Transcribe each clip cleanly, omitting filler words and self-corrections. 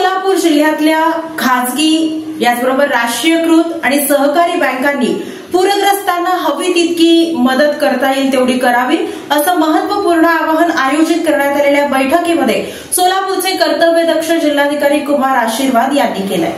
सोलापूर जिल्ह्यातल्या खासगी याचबरोबर राष्ट्रीयकृत आणि सहकारी बँकांनी पूरग्रस्तांना हवी तितकी मदत करता येईल तेवढी करावी असं महत्वपूर्ण आवाहन आयोजित करण्यात आलेल्या बैठकीमध्ये सोलापूरचे कर्तव्यदक्ष जिल्हाधिकारी कुमार आशीर्वाद यांनी केलंय।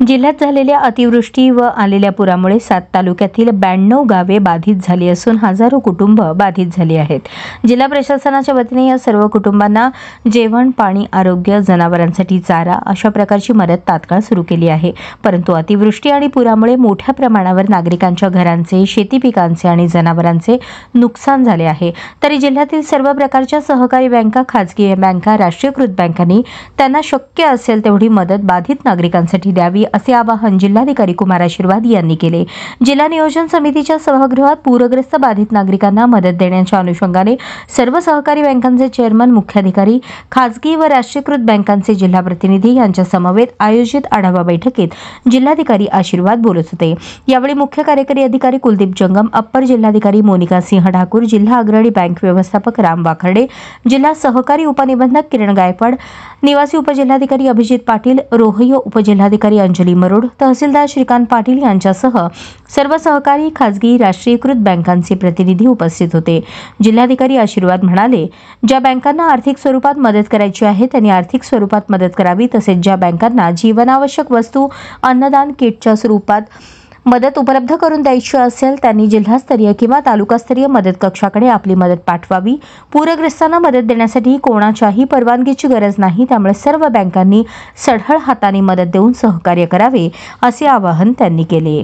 जिल्ह्यात झालेल्या अतिवृष्टी व आलेल्या पुरामुळे 7 तालुक्यातील 92 गावे बाधित झाली असून हजारो कुटुंब बाधित झाली आहेत। जिल्हा प्रशासनाच्या वतीने या सर्व कुटुंबांना जेवण, पाणी, आरोग्य, जनावरांसाठी चारा अशा प्रकारची मदत तात्काळ सुरू केली आहे। परंतु अतिवृष्टी आणि पुरामुळे मोठ्या प्रमाणावर नागरिकांच्या घरांचे, शेती पिकांचे आणि जनावरांचे नुकसान झाले आहे। तरी जिल्ह्यातील सर्व प्रकारच्या सहकारी बँका, खासगी बँका, राष्ट्रीयकृत बँकांनी त्यांना शक्य असेल तेवढी मदत बाधित नागरिकांसाठी द्यावी असे आवाहन जिल्हाधिकारी कुमार आशीर्वाद यांनी केले। जिल्हा नियोजन समितीच्या सभागृहात पूरग्रस्त बाधित नागरिकांना मदत देण्याच्या अनुषंगाने सर्व सहकारी बँकांचे चेअरमन, मुख्याधिकारी, खासगी व राष्ट्रीयकृत बँकांचे जिल्हा प्रतिनिधी यांच्या समवेत आयोजित आढावा बैठकीत जिल्हाधिकारी आशीर्वाद बोलत होते। यावेळी मुख्य कार्यकारी अधिकारी कुलदीप जंगम, अप्पर जिल्हाधिकारी मोनिका सिंह ठाकूर, जिल्हा अग्रणी बँक व्यवस्थापक राम वाखर्डे, जिल्हा सहकारी उपनिबंधक किरण गायकवाड, निवासी उपजिल्हाधिकारी अभिजित पाटील, रोहयो उपजिल्हाधिकारी अंजली मरोड, तहसीलदार श्रीकांत पाटील यांच्यासह सर्व सहकारी, खासगी, राष्ट्रीयकृत बँकांचे प्रतिनिधी उपस्थित होते। जिल्हाधिकारी आशीर्वाद म्हणाले, ज्या बँकांना आर्थिक स्वरूपात मदत करायची आहे त्यांनी आर्थिक स्वरूपात मदत करावी, तसेच ज्या बँकांना जीवनावश्यक वस्तू, अन्नदान किटच्या स्वरूपात मदत उपलब्ध करून द्यायची असेल त्यांनी जिल्हास्तरीय किंवा तालुकास्तरीय मदत कक्षाकडे आपली मदत पाठवावी। पूरग्रस्तांना मदत देण्यासाठी कोणाच्याही परवानगीची गरज नाही, त्यामुळे सर्व बँकांनी सढळ हाताने मदत देऊन सहकार्य करावे असे आवाहन त्यांनी केले।